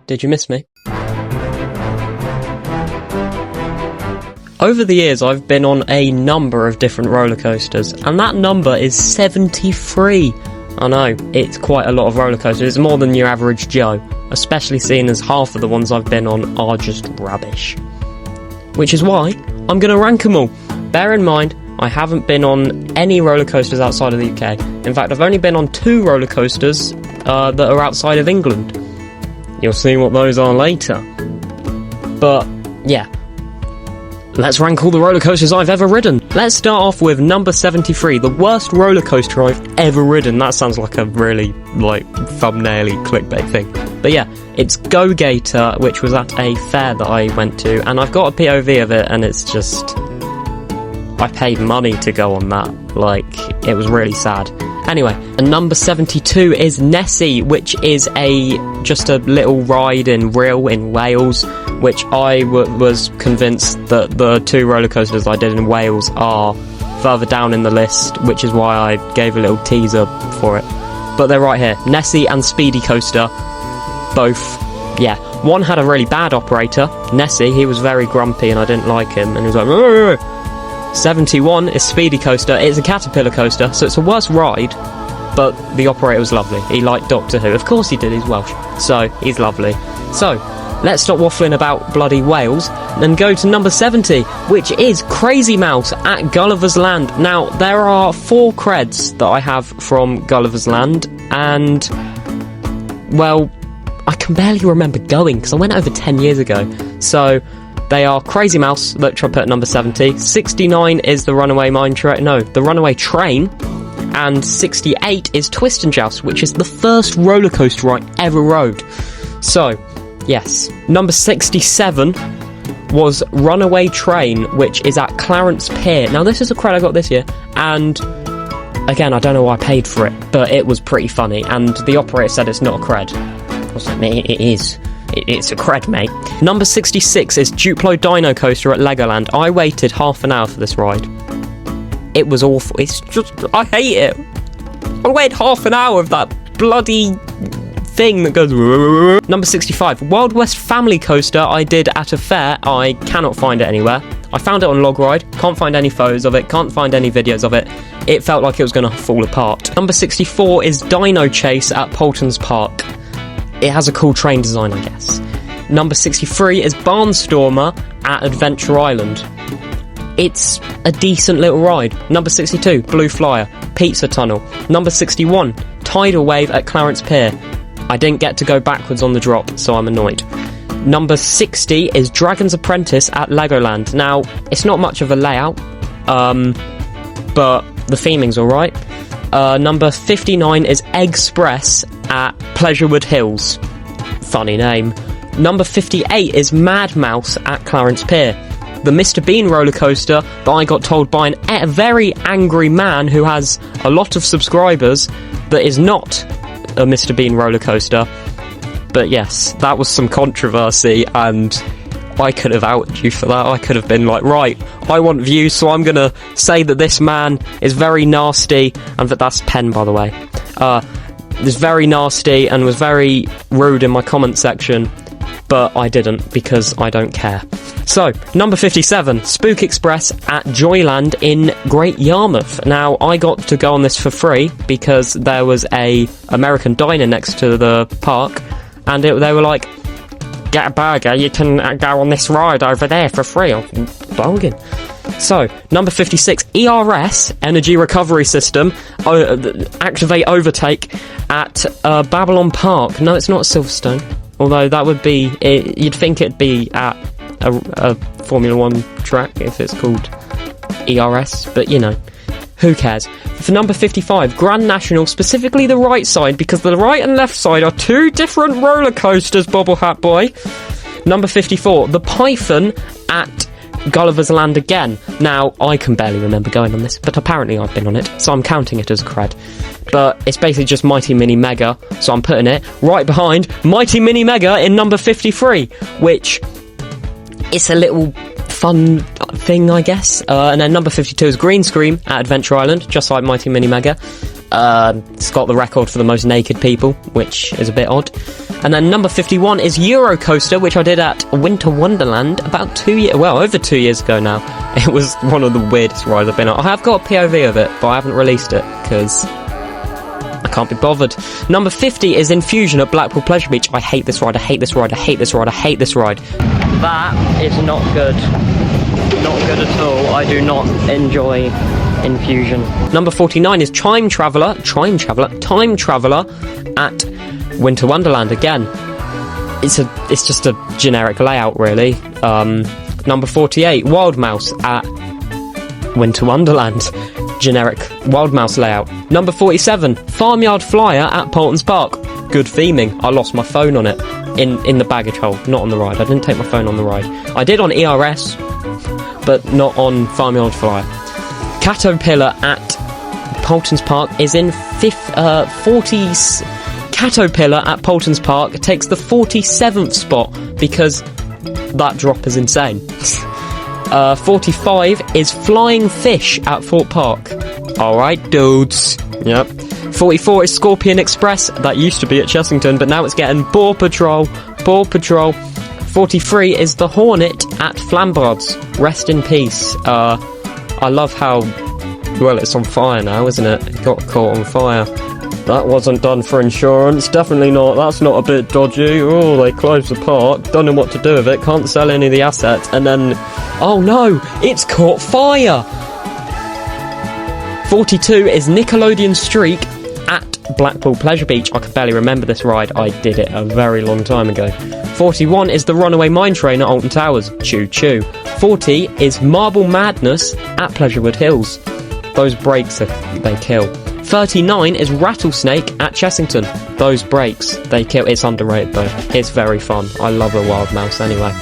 Did you miss me? Over the years, I've been on a number of different roller coasters, and that number is 73. I know, it's quite a lot of roller coasters. It's more than your average Joe, especially seeing as half of the ones I've been on are just rubbish. Which is why I'm going to rank them all. Bear in mind, I haven't been on any roller coasters outside of the UK. In fact, I've only been on 2 roller coasters that are outside of England. You'll see what those are later. But, yeah. Let's rank all the roller coasters I've ever ridden. Let's start off with number 73, the worst roller coaster I've ever ridden. That sounds like a really, thumbnail-y clickbait thing. But yeah, it's Go Gator, which was at a fair that I went to, and I've got a POV of it, and it's just... I paid money to go on that. It was really sad. Anyway, and number 72 is Nessie, which is just a little ride in Rhyl in Wales, which I was convinced that the 2 roller coasters I did in Wales are further down in the list, which is why I gave a little teaser for it. But they're right here. Nessie and Speedy Coaster, both, yeah. One had a really bad operator, Nessie. He was very grumpy and I didn't like him, and he was like, "Rrr." 71 is Speedy Coaster. It's a caterpillar coaster, so it's a worse ride, but the operator was lovely. He liked Doctor Who. Of course he did, he's Welsh, so he's lovely. So, let's stop waffling about bloody Wales and go to number 70, which is Crazy Mouse at Gulliver's Land. Now, there are 4 creds that I have from Gulliver's Land, and, well, I can barely remember going, because I went over 10 years ago, so... They are Crazy Mouse, which I put at number 70. 69 is the Runaway the Runaway Train. And 68 is Twist and Joust, which is the first roller coaster I ever rode. So, yes. Number 67 was Runaway Train, which is at Clarence Pier. Now, this is a cred I got this year, and again, I don't know why I paid for it, but it was pretty funny, and the operator said it's not a cred. I was like, mate, it is. It's a cred, mate. Number 66 is Duplo Dino Coaster at Legoland. I waited half an hour for this ride. It was awful. It's just... I hate it. I waited half an hour of that bloody thing that goes... Number 65, Wild West Family Coaster I did at a fair. I cannot find it anywhere. I found it on Logride. Can't find any photos of it. Can't find any videos of it. It felt like it was going to fall apart. Number 64 is Dino Chase at Poulton's Park. It has a cool train design, I guess. Number 63 is Barnstormer at Adventure Island. It's a decent little ride. Number 62, Blue Flyer, Pizza Tunnel. Number 61, Tidal Wave at Clarence Pier. I didn't get to go backwards on the drop, so I'm annoyed. Number 60 is Dragon's Apprentice at Legoland. Now, it's not much of a layout, but the theming's alright. Number 59 is Express at Pleasurewood Hills. Funny name. Number 58 is Mad Mouse at Clarence Pier. The Mr. Bean roller coaster that I got told by a very angry man who has a lot of subscribers that is not a Mr. Bean roller coaster. But yes, that was some controversy, and I could have outed you for that. I could have been like, right, I want views, so I'm going to say that this man is very nasty, and that's pen, by the way, is very nasty and was very rude in my comment section, but I didn't, because I don't care. So, number 57, Spook Express at Joyland in Great Yarmouth. Now, I got to go on this for free, because there was a American diner next to the park, and they were like, get a burger, you can go on this ride over there for free. I'm bargain. So, number 56, ERS, Energy Recovery System, activate overtake at Babylon Park. No, it's not Silverstone, although that would be, you'd think it'd be at a Formula 1 track if it's called ERS, but you know, who cares. For number 55, Grand National, specifically the right side, because the right and left side are 2 different roller coasters, Bobble Hat Boy. Number 54, the Python at Gulliver's Land again. Now, I can barely remember going on this, but apparently I've been on it, so I'm counting it as a cred. But it's basically just Mighty Mini Mega, so I'm putting it right behind Mighty Mini Mega in number 53, which it's a little fun thing, I guess. And then number 52 is Green Scream at Adventure Island, just like Mighty Mini Mega. It's got the record for the most naked people, which is a bit odd. And then number 51 is Rollercoaster, which I did at Winter Wonderland about over 2 years ago now. It was one of the weirdest rides I've been on. I have got a POV of it, but I haven't released it, because I can't be bothered. Number 50 is Infusion at Blackpool Pleasure Beach. I hate this ride, I hate this ride, I hate this ride, I hate this ride. That is not good. Not good at all. I do not enjoy Infusion. Number 49 is Time Traveller at Winter Wonderland again. It's just a generic layout, really. Number 48, Wild Mouse at Winter Wonderland. Generic Wild Mouse layout. Number 47, Farmyard Flyer at Paultons Park. Good theming. I lost my phone on it. In the baggage hold, not on the ride. I didn't take my phone on the ride. I did on ERS, but not on Farmyard Flyer. Caterpillar at Paultons Park is in 40s. Caterpillar at Paultons Park takes the 47th spot because that drop is insane. 45 is Flying Fish at Fort Park. Alright, dudes. Yep. 44 is Scorpion Express. That used to be at Chessington, but now it's getting Boar Patrol. 43 is The Hornet at Flambards. Rest in peace. I love how, well, it's on fire now, isn't it? It got caught on fire. That wasn't done for insurance, definitely not. That's not a bit dodgy. Oh, they closed the park, don't know what to do with it, can't sell any of the assets, and then, oh no, it's caught fire! 42 is Nickelodeon Streak at Blackpool Pleasure Beach. I can barely remember this ride, I did it a very long time ago. 41 is the Runaway Mine Train at Alton Towers. Choo choo. 40 is Marble Madness at Pleasurewood Hills. Those brakes, they kill. 39 is Rattlesnake at Chessington. Those brakes, they kill. It's underrated though. It's very fun. I love a Wild Mouse anyway.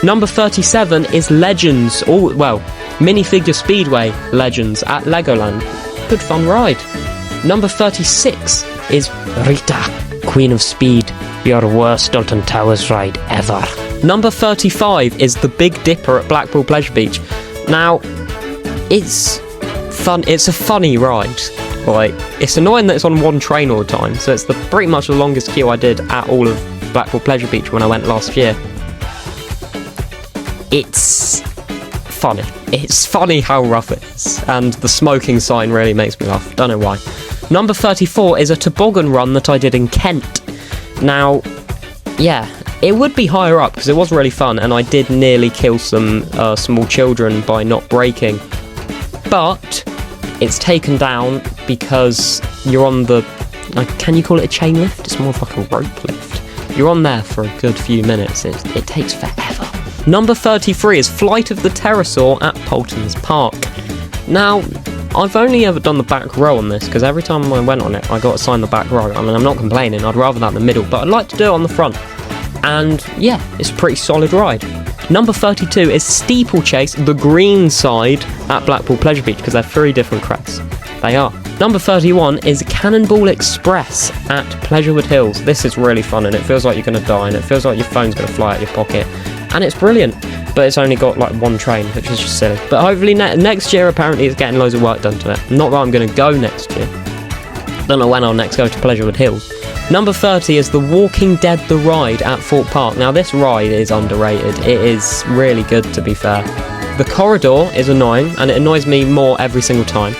Number 37 is Legends. Minifigure Speedway Legends at Legoland. Good fun ride. Number 36 is Rita, Queen of Speed. Your worst Alton Towers ride ever. Number 35 is The Big Dipper at Blackpool Pleasure Beach. Now, it's fun. It's a funny ride. Like, it's annoying that it's on one train all the time, so it's pretty much the longest queue I did at all of Blackpool Pleasure Beach when I went last year. It's funny. It's funny how rough it is, and the smoking sign really makes me laugh. Don't know why. Number 34 is a toboggan run that I did in Kent. Now, yeah, it would be higher up because it was really fun, and I did nearly kill some small children by not braking, but it's taken down because you're on the, can you call it a chain lift? It's more of like a rope lift. You're on there for a good few minutes. It takes forever. Number 33 is Flight of the Pterosaur at Paultons Park. Now, I've only ever done the back row on this because every time I went on it, I got assigned the back row. I mean, I'm not complaining. I'd rather that in the middle, but I'd like to do it on the front. And yeah, it's a pretty solid ride. Number 32 is Steeplechase, the green side at Blackpool Pleasure Beach, because they're 3 different crests. They are. Number 31 is Cannonball Express at Pleasurewood Hills. This is really fun, and it feels like you're going to die, and it feels like your phone's going to fly out your pocket. And it's brilliant, but it's only got like one train, which is just silly. But hopefully next year, apparently, it's getting loads of work done to it. Not that I'm going to go next year. Don't know when I'll next go to Pleasurewood Hills. Number 30 is The Walking Dead The Ride at Fort Park. Now, this ride is underrated. It is really good, to be fair. The corridor is annoying, and it annoys me more every single time.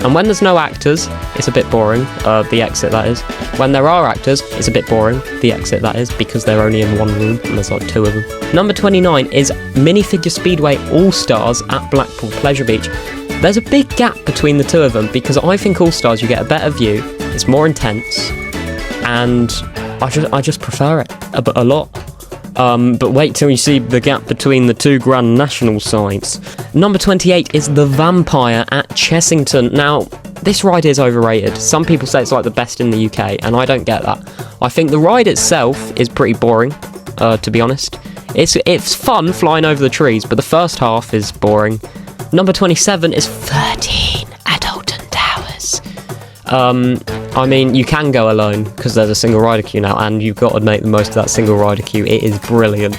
And when there's no actors, it's a bit boring. The exit, that is. When there are actors, it's a bit boring. The exit, that is, because they're only in one room, and there's like 2 of them. Number 29 is Minifigure Speedway All-Stars at Blackpool Pleasure Beach. There's a big gap between the 2 of them, because I think All-Stars, you get a better view, it's more intense, and I just prefer it a lot. But wait till you see the gap between the 2 Grand National sites. Number 28 is The Vampire at Chessington. Now, this ride is overrated. Some people say it's like the best in the UK, and I don't get that. I think the ride itself is pretty boring, to be honest. It's fun flying over the trees, but the first half is boring. Number 27 is 13 at Alton Towers. I mean, you can go alone because there's a single rider queue now, and you've got to make the most of that single rider queue. It is brilliant.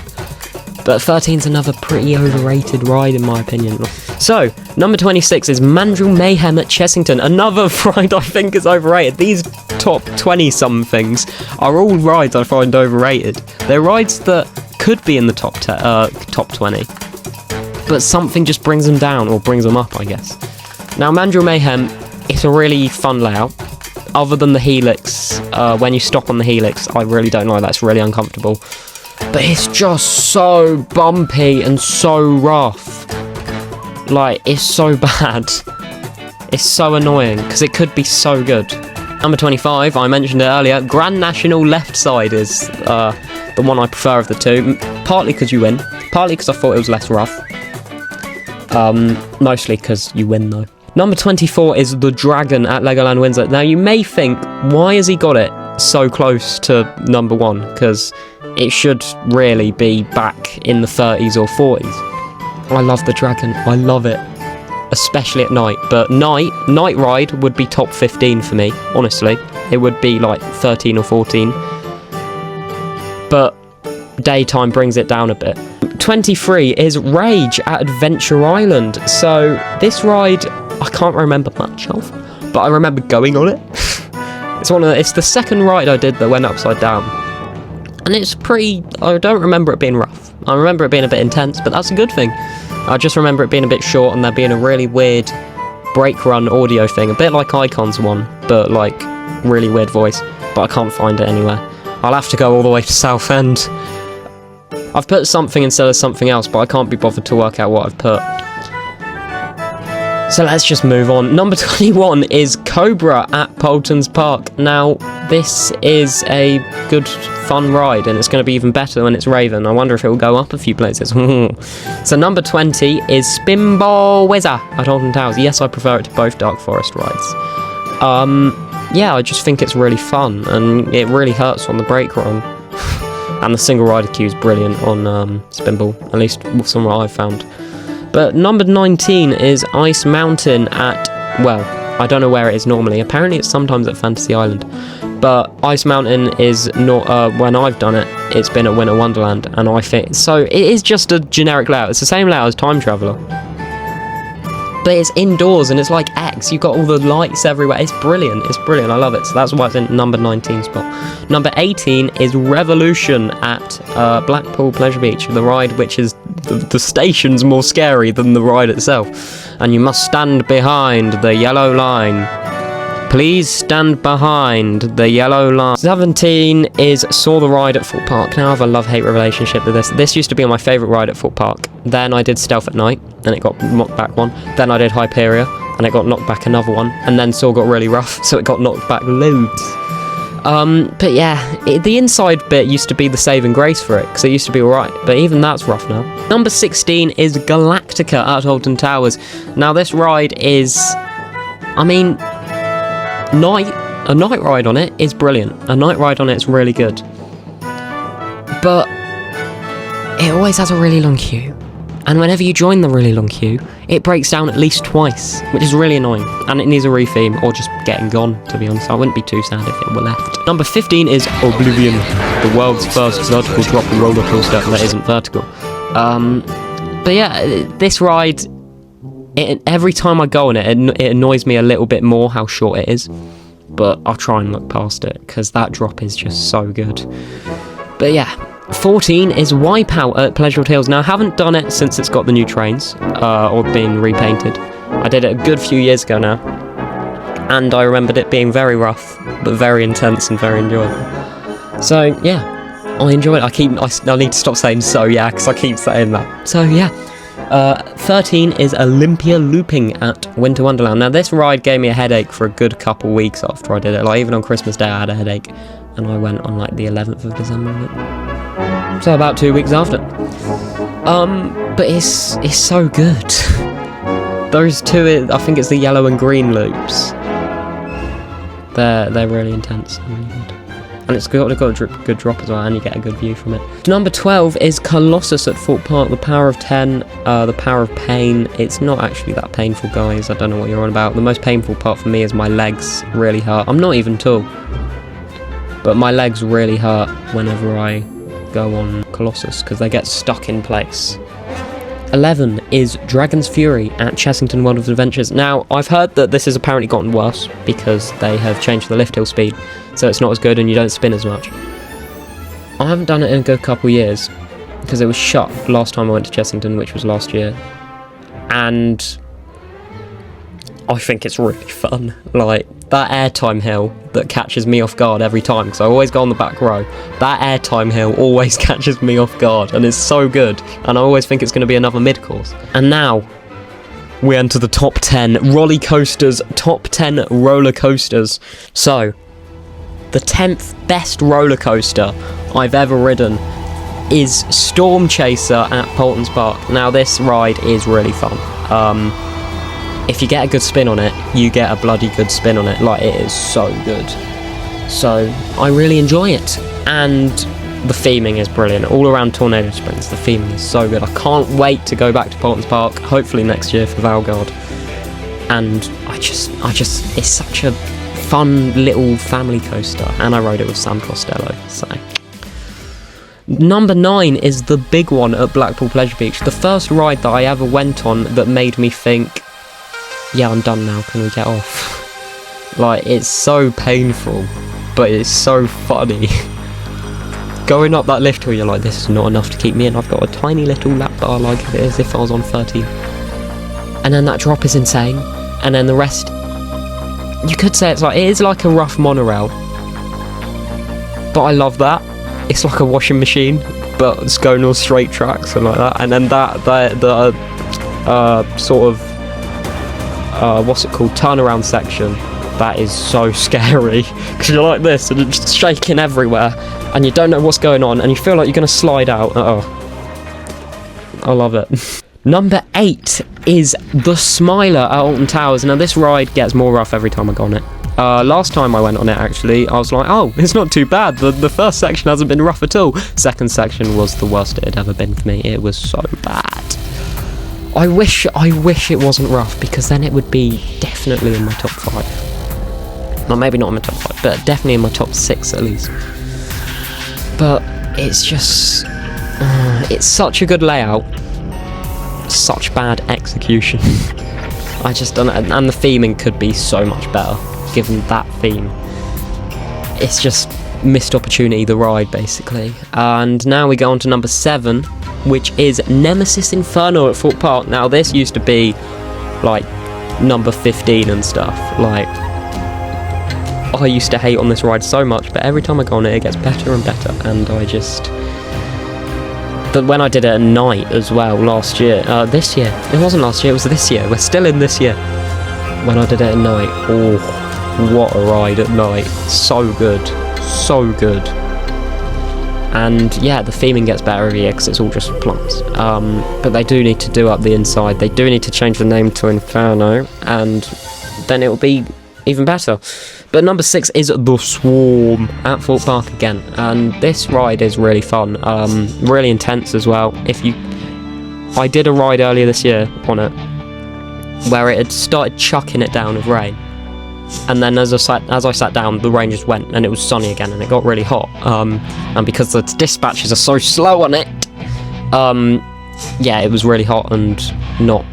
But 13's another pretty overrated ride in my opinion. So, number 26 is Mandrill Mayhem at Chessington. Another ride I think is overrated. These top 20-somethings are all rides I find overrated. They're rides that could be in the top 20, but something just brings them down, or brings them up, I guess. Now, Mandrill Mayhem, it's a really fun layout. Other than the helix, when you stop on the helix, I really don't like that. It's really uncomfortable. But it's just so bumpy and so rough. Like, it's so bad. It's so annoying, because it could be so good. Number 25, I mentioned it earlier, Grand National left side is the one I prefer of the two. Partly because you win, partly because I thought it was less rough. Mostly because you win, though. Number 24 is the Dragon at Legoland Windsor. Now, you may think, why has he got it so close to number 1? Because it should really be back in the 30s or 40s. I love the Dragon. I love it. Especially at night. But night ride would be top 15 for me, honestly. It would be like 13 or 14. But daytime brings it down a bit. 23 is Rage at Adventure Island. So this ride I can't remember much of, but I remember going on it. It's the second ride I did that went upside down. And it's pretty... I don't remember it being rough. I remember it being a bit intense, but that's a good thing. I just remember it being a bit short and there being a really weird brake run audio thing. A bit like Icon's one, but like really weird voice. But I can't find it anywhere. I'll have to go all the way to Southend. I've put something instead of something else, but I can't be bothered to work out what I've put. So let's just move on. Number 21 is Cobra at Poulton's Park. Now, this is a good, fun ride, and it's going to be even better when it's Raven. I wonder if it will go up a few places. So number 20 is Spinball Whizzer at Alton Towers. Yes, I prefer it to both Dark Forest rides. Yeah, I just think it's really fun, and it really hurts on the brake run. And the single rider queue is brilliant on Spinball, at least from what I've found. But number 19 is Ice Mountain at, well, I don't know where it is normally. Apparently it's sometimes at Fantasy Island. But Ice Mountain is not, when I've done it, it's been at Winter Wonderland, and I think, so it is just a generic layout. It's the same layout as Time Traveller. But it's indoors, and it's like X. You've got all the lights everywhere. It's brilliant. It's brilliant. I love it. So that's why it's in number 19 spot. Number 18 is Revolution at Blackpool Pleasure Beach. The ride which is... The station's more scary than the ride itself. And you must stand behind the yellow line. Please stand behind the yellow line. 17 is Saw the Ride at Fort Park. Now I have a love-hate relationship with this. This used to be my favourite ride at Fort Park. Then I did Stealth at Night, and it got knocked back one. Then I did Hyperia, and it got knocked back another one. And then Saw got really rough, so it got knocked back loads. But yeah, the inside bit used to be the saving grace for it, because it used to be alright, but even that's rough now. Number 16 is Galactica at Alton Towers. Now this ride is, I mean, a night ride on it is brilliant. A night ride on it is really good. But it always has a really long queue. And whenever you join the really long queue, it breaks down at least twice, which is really annoying. And it needs a retheme, or just getting gone, to be honest. I wouldn't be too sad if it were left. Number 15 is Oblivion, the world's first vertical drop roller coaster that isn't vertical. But yeah, this ride, every time I go on it, it annoys me a little bit more how short it is. But I'll try and look past it, because that drop is just so good. But yeah. 14 is Wipeout at Pleasurable Hills. Now, I haven't done it since it's got the new trains, or been repainted. I did it a good few years ago now, and I remembered it being very rough, but very intense and very enjoyable. So, yeah, I enjoy it. I need to stop saying so, yeah, because I keep saying that. So, yeah. 13 is Olympia Looping at Winter Wonderland. Now, this ride gave me a headache for a good couple weeks after I did it. Like, even on Christmas Day, I had a headache, and I went on, like, the 11th of December of it. So about 2 weeks after. But it's so good. Those two, I think it's the yellow and green loops. They're really intense and really good. And it's got a good drop as well, and you get a good view from it. Number 12 is Colossus at Fort Park, the Power of 10, the Power of Pain. It's not actually that painful, guys. I don't know what you're on about. The most painful part for me is my legs really hurt. I'm not even tall, but my legs really hurt whenever I go on Colossus, because they get stuck in place. 11 is Dragon's Fury at Chessington World of Adventures. Now, I've heard that this has apparently gotten worse because they have changed the lift hill speed, so it's not as good and you don't spin as much. I haven't done it in a good couple years because it was shut last time I went to Chessington, which was last year, and I think it's really fun. Like, that airtime hill that catches me off guard every time, because I always go on the back row. That airtime hill always catches me off guard, and it's so good, and I always think it's going to be another mid-course. And now, we enter the top 10 Rollercoasters, top 10 roller coasters. So, the 10th best roller coaster I've ever ridden is Storm Chaser at Paultons Park. Now, this ride is really fun. If you get a good spin on it, you get a bloody good spin on it. Like, it is so good. So, I really enjoy it. And the theming is brilliant. All around Tornado Springs, the theming is so good. I can't wait to go back to Paultons Park, hopefully next year for Valgard. And I just, it's such a fun little family coaster. And I rode it with Sam Costello, so... Number 9 is the big one at Blackpool Pleasure Beach. The first ride that I ever went on that made me think, yeah, I'm done now, can we get off? Like, it's so painful, but it's so funny. Going up that lift hill, you're like, this is not enough to keep me in. I've got a tiny little lap bar like it as if I was on 13. And then that drop is insane. And then the rest, you could say it is like a rough monorail. But I love that. It's like a washing machine, but it's going on straight tracks and like that. And then the sort of what's it called, turnaround section, that is so scary because you're like this and it's just shaking everywhere and you don't know what's going on and you feel like you're going to slide out. I love it. Number 8 is the Smiler at Alton Towers. Now, this ride gets more rough every time I go on it. Last time I went on it, actually, I was like, oh, it's not too bad. The first section hasn't been rough at all. Second section was the worst it had ever been for me. It was so bad. I wish it wasn't rough, because then it would be definitely in my top 5. Well, maybe not in my top 5, but definitely in my top 6 at least. But it's just... it's such a good layout. Such bad execution. I just don't know. And the theming could be so much better, given that theme. It's just missed opportunity, the ride, basically. And now we go on to number 7, which is Nemesis Inferno at Thorpe Park. Now, this used to be, like, number 15 and stuff. Like, I used to hate on this ride so much, but every time I go on it, it gets better and better, and I just... But when I did it at night as well, last year, this year, it wasn't last year, it was this year, we're still in this year. When I did it at night, oh, what a ride at night, so good, so good. And yeah, the theming gets better every year because it's all just plumps. But they do need to do up the inside, they do need to change the name to Inferno, and then it will be even better. But number 6 is The Swarm at Thorpe Park again, and this ride is really fun, really intense as well. I did a ride earlier this year on it, where it had started chucking it down with rain, and then as I sat down, the rain just went, and it was sunny again, and it got really hot, and because the dispatches are so slow on it, yeah, it was really hot and not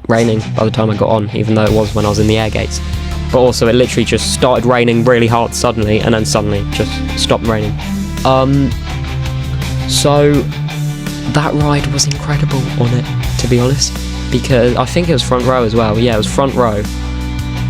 raining by the time I got on, even though it was when I was in the air gates. But also it literally just started raining really hard suddenly, and then suddenly just stopped raining. So that ride was incredible on it, to be honest, because I think it was front row as well. Yeah, it was front row,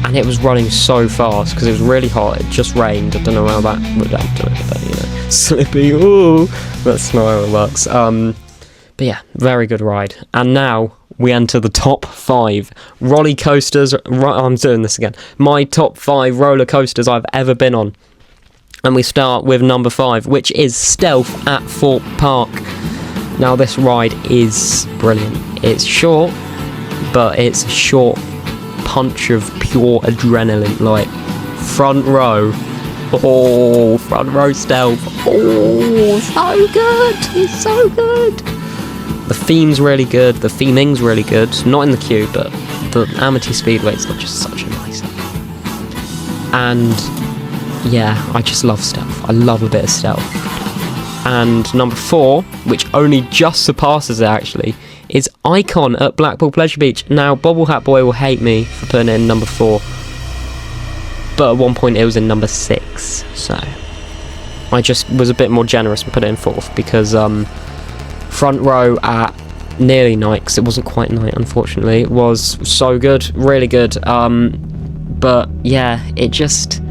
and it was running so fast because it was really hot. It just rained. I don't know how that would happen to it, but you know, slippy. Ooh, that's not how it works. But yeah, very good ride. And now we enter the top 5 roller coasters. I'm doing this again. My top 5 roller coasters I've ever been on. And we start with number 5, which is Stealth at Thorpe Park. Now, this ride is brilliant. It's short, but it's a short punch of pure adrenaline. Like, front row. Oh, front row stealth. Oh, so good. It's so good. The theme's really good, the theming's really good, not in the queue, but the Amity Speedway's just such a nice app. And yeah, I just love stealth. I love a bit of stealth. And number 4, which only just surpasses it actually, is Icon at Blackpool Pleasure Beach. Now, Bobble Hat Boy will hate me for putting it in number 4, but at one point it was in number 6, so I just was a bit more generous and put it in 4th, because front row at nearly night, because it wasn't quite night unfortunately, was so good, really good. But yeah, it just,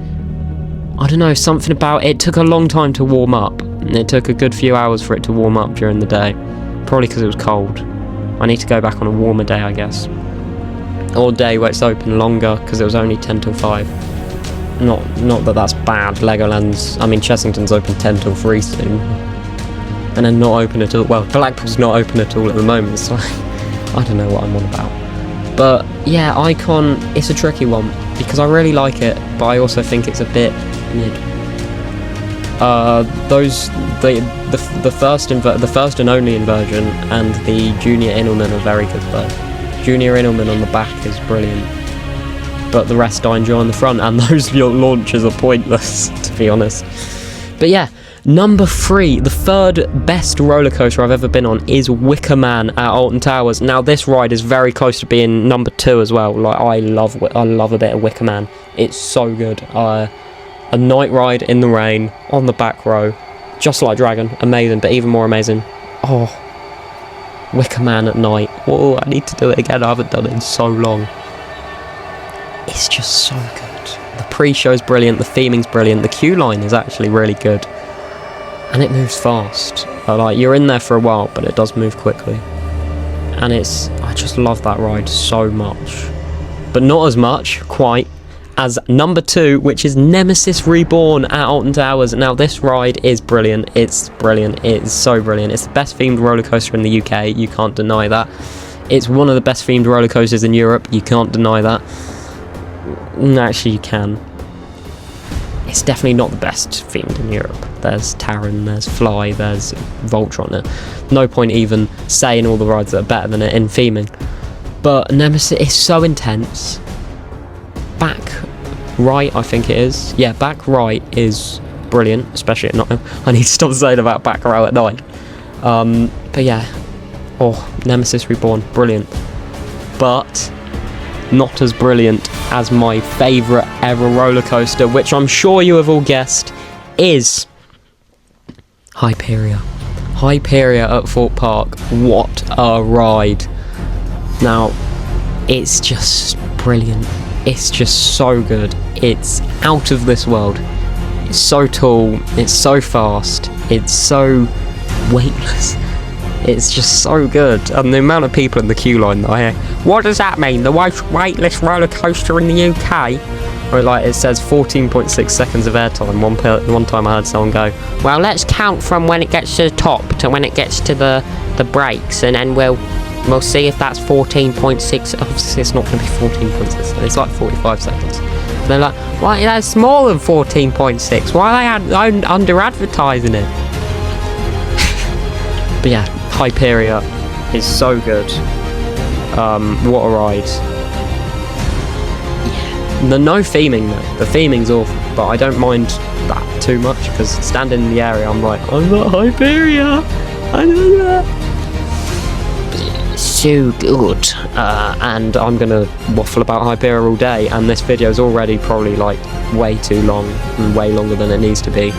I don't know, something about it took a long time to warm up. It took a good few hours for it to warm up during the day, probably because it was cold. I need to go back on a warmer day, I guess, or a day where it's open longer, because it was only 10 till 5. Not that that's bad. Legoland's, I mean, Chessington's open 10 till 3 soon, and then not open at all. Well, Blackpool's not open at all at the moment, so I don't know what I'm on about. But yeah, Icon, it's a tricky one, because I really like it, but I also think it's a bit mid. The first and only inversion and the Junior Inelman are very good though. Junior Inelman on the back is brilliant, but the rest I enjoy on the front, and those launches are pointless, to be honest. But yeah, number 3, the third best roller coaster I've ever been on, is Wicker Man at Alton Towers. Now this ride is very close to being number 2 as well. Like, I love a bit of Wicker Man. It's so good. A night ride in the rain on the back row, just like Dragon, amazing, but even more amazing. Oh, Wicker Man at night. Whoa, I need to do it again. I haven't done it in so long. It's just so good. The pre-show's brilliant, the theming's brilliant, the queue line is actually really good, and it moves fast. Like, you're in there for a while, but it does move quickly, and I just love that ride so much. But not as much, quite, as number 2, which is Nemesis Reborn at Alton Towers. Now this ride is brilliant. It's brilliant. It's so brilliant. It's the best themed roller coaster in the UK. You can't deny that. It's one of the best themed roller coasters in Europe. You can't deny that. Actually, you can. It's definitely not the best themed in Europe. There's Taron, there's Fly, there's Voltron. No point even saying all the rides that are better than it in theming. But Nemesis is so intense. Back right, I think it is. Yeah, back right is brilliant, especially at night. I need to stop saying about back row at night. But yeah, Nemesis Reborn, brilliant. But not as brilliant as my favourite ever roller coaster, which I'm sure you have all guessed, is Hyperia. Hyperia at Thorpe Park. What a ride. Now, it's just brilliant. It's just so good. It's out of this world. It's so tall, it's so fast, it's so weightless. It's just so good. And the amount of people in the queue line that I hear, what does that mean? The most weightless roller coaster in the UK? Or like it says 14.6 seconds of airtime. One time I heard someone go, well, let's count from when it gets to the top to when it gets to the brakes, and then we'll see if that's 14.6. Obviously it's not going to be 14.6, it's like 45 seconds. And they're like, why, that's more than 14.6, why are they under advertising it? But yeah, Hyperia is so good. What a ride. Yeah. The no theming though, the theming's awful, but I don't mind that too much, because standing in the area I'm like, I'm not Hyperia, I know that. So good, and I'm gonna waffle about Hyperia all day, and this video is already probably like way too long and way longer than it needs to be,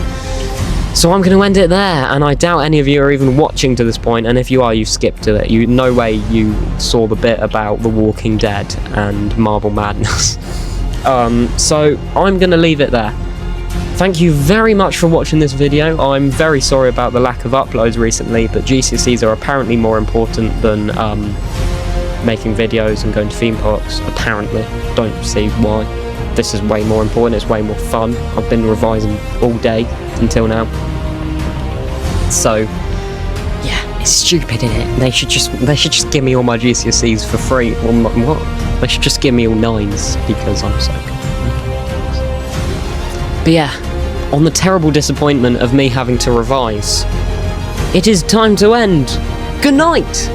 so I'm gonna end it there. And I doubt any of you are even watching to this point, and if you are, you skipped to it. No way you saw the bit about The Walking Dead and Marble Madness. So I'm gonna leave it there. Thank you very much for watching this video. I'm very sorry about the lack of uploads recently, but GCSEs are apparently more important than making videos and going to theme parks, apparently. Don't see why. This is way more important, it's way more fun. I've been revising all day until now. So, yeah, it's stupid, isn't it? They should just give me all my GCSEs for free. What? They should just give me all 9s, because I'm so good. But yeah, on the terrible disappointment of me having to revise, it is time to end. Good night!